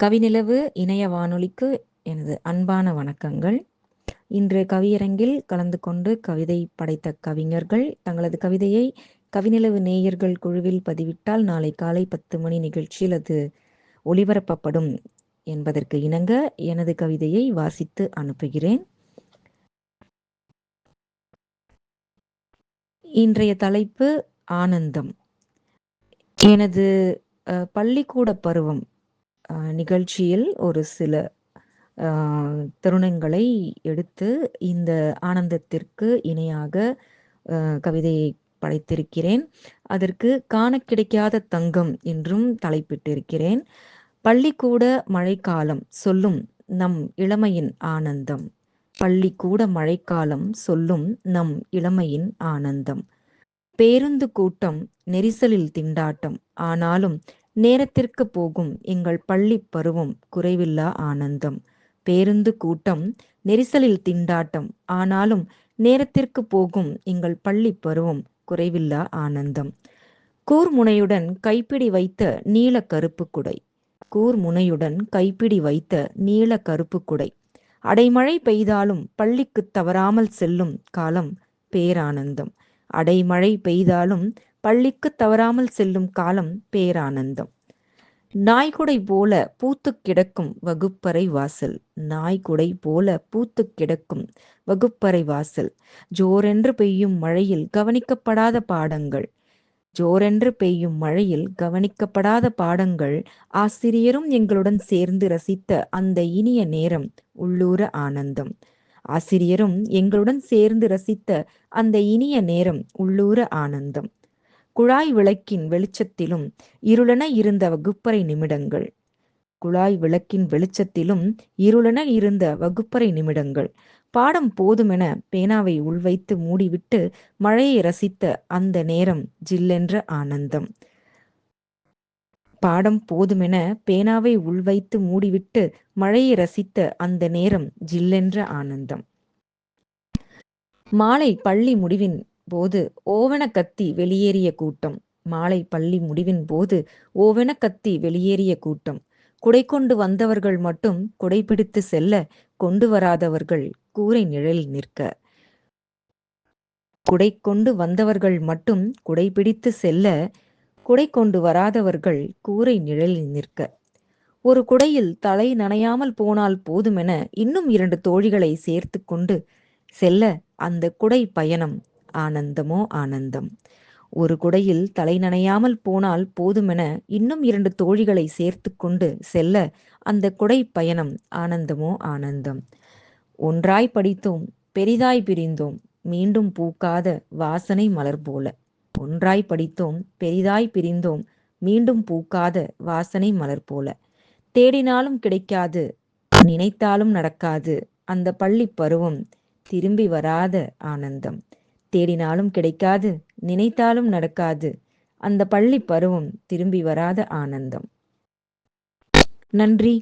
கவிநிலவு இணைய வானொலிக்கு எனது அன்பான வணக்கங்கள். இன்று கவியரங்கில் கலந்து கொண்டு கவிதை படைத்த கவிஞர்கள் தங்களது கவிதையை கவிநிலவு நேயர்கள் குழுவில் பதிவிட்டால் நாளை காலை 10 மணி நிகழ்ச்சியில் அது ஒளிபரப்பப்படும் என்பதற்கு இணங்க எனது கவிதையை வாசித்து அனுப்புகிறேன். இன்றைய தலைப்பு ஆனந்தம். எனது பள்ளிக்கூட பருவம் நிகழ்ச்சியில் ஒரு சில தருணங்களை எடுத்து இந்த ஆனந்தத்திற்கு இணையாக கவிதையை படைத்திருக்கிறேன். அதற்கு காண கிடைக்காத தங்கம் என்றும் தலைப்பிட்டிருக்கிறேன். பள்ளிக்கூட மழைக்காலம் சொல்லும் நம் இளமையின் ஆனந்தம். பள்ளிக்கூட மழைக்காலம் சொல்லும் நம் இளமையின் ஆனந்தம். பேருந்து கூட்டம், நெரிசலில் திண்டாட்டம், ஆனாலும் நேரத்திற்கு போகும் எங்கள் பள்ளி பருவம் குறைவில்லா ஆனந்தம். பேருந்து கூட்டம், நெரிசலில் திண்டாட்டம், ஆனாலும் நேரத்திற்கு போகும் எங்கள் பள்ளி பருவம் குறைவில்லா ஆனந்தம். கூர்முனையுடன் கைப்பிடி வைத்த நீல கருப்பு குடை. கூர்முனையுடன் கைப்பிடி வைத்த நீல கருப்பு குடை. அடைமழை பெய்தாலும் பள்ளிக்கு தவறாமல் செல்லும் காலம் பேரானந்தம். அடைமழை பெய்தாலும் பள்ளிக்கு தவறாமல் செல்லும் காலம் பேரானந்தம். நாய்குடை போல பூத்துக் கிடக்கும் வகுப்பறை வாசல். நாய்குடை போல பூத்துக் கிடக்கும் வகுப்பறை வாசல். ஜோரென்று பெய்யும் மழையில் கவனிக்கப்படாத பாடங்கள். ஜோரென்று பெய்யும் மழையில் கவனிக்கப்படாத பாடங்கள். ஆசிரியரும் எங்களுடன் சேர்ந்து ரசித்த அந்த இனிய நேரம் உள்ளூர ஆனந்தம். ஆசிரியரும் எங்களுடன் சேர்ந்து ரசித்த அந்த இனிய நேரம் உள்ளூர ஆனந்தம். குழாய் விளக்கின் வெளிச்சத்திலும் இருளென இருந்த வகுப்பறை நிமிடங்கள். குழாய் விளக்கின் வெளிச்சத்திலும் இருளென இருந்த வகுப்பறை நிமிடங்கள். பாடம் போதுமென பேனாவை உள்வைத்து மூடிவிட்டு மழையை ரசித்த அந்த நேரம் ஜில்லென்ற ஆனந்தம். பாடம் போதுமென பேனாவை உள்வைத்து மூடிவிட்டு மழையை ரசித்த அந்த நேரம் ஜில்லென்ற ஆனந்தம். மாலை பள்ளி முடிவின் போது ஓவென கத்தி வெளியேறிய கூட்டம். மாலை பள்ளி முடிவின் போது ஓவென கத்தி வெளியேறிய கூட்டம். குடை கொண்டு வந்தவர்கள் மட்டும் குடை பிடித்து செல்ல, கொண்டு வராதவர்கள் கூரை நிழலில் நிற்க. குடை கொண்டு வந்தவர்கள் மட்டும் குடை பிடித்து செல்ல, குடை கொண்டு வராதவர்கள் கூரை நிழலில் நிற்க. ஒரு குடையில் தலை நனையாமல் போனால் போதுமென இன்னும் 2 தோழிகளை சேர்த்து கொண்டு செல்ல அந்த குடை பயணம் ஆனந்தமோ ஆனந்தம். ஒரு குடையில் தலை நனையாமல் போனால் போதுமென இன்னும் 2 தோழிகளை சேர்த்து கொண்டு செல்ல அந்த குடை பயணம் ஆனந்தமோ ஆனந்தம். ஒன்றாய் படித்தோம், பெரிதாய் பிரிந்தோம், மீண்டும் பூக்காத வாசனை மலர் போல. ஒன்றாய் படித்தோம், பெரிதாய் பிரிந்தோம், மீண்டும் பூக்காத வாசனை மலர் போல. தேடினாலும் கிடைக்காது, நினைத்தாலும் நடக்காது அந்த பள்ளி பருவம் திரும்பி வராத ஆனந்தம். தேடினாலும் கிடைக்காது, நினைத்தாலும் நடக்காது அந்த பள்ளி பருவம் திரும்பி வராத ஆனந்தம். நன்றி.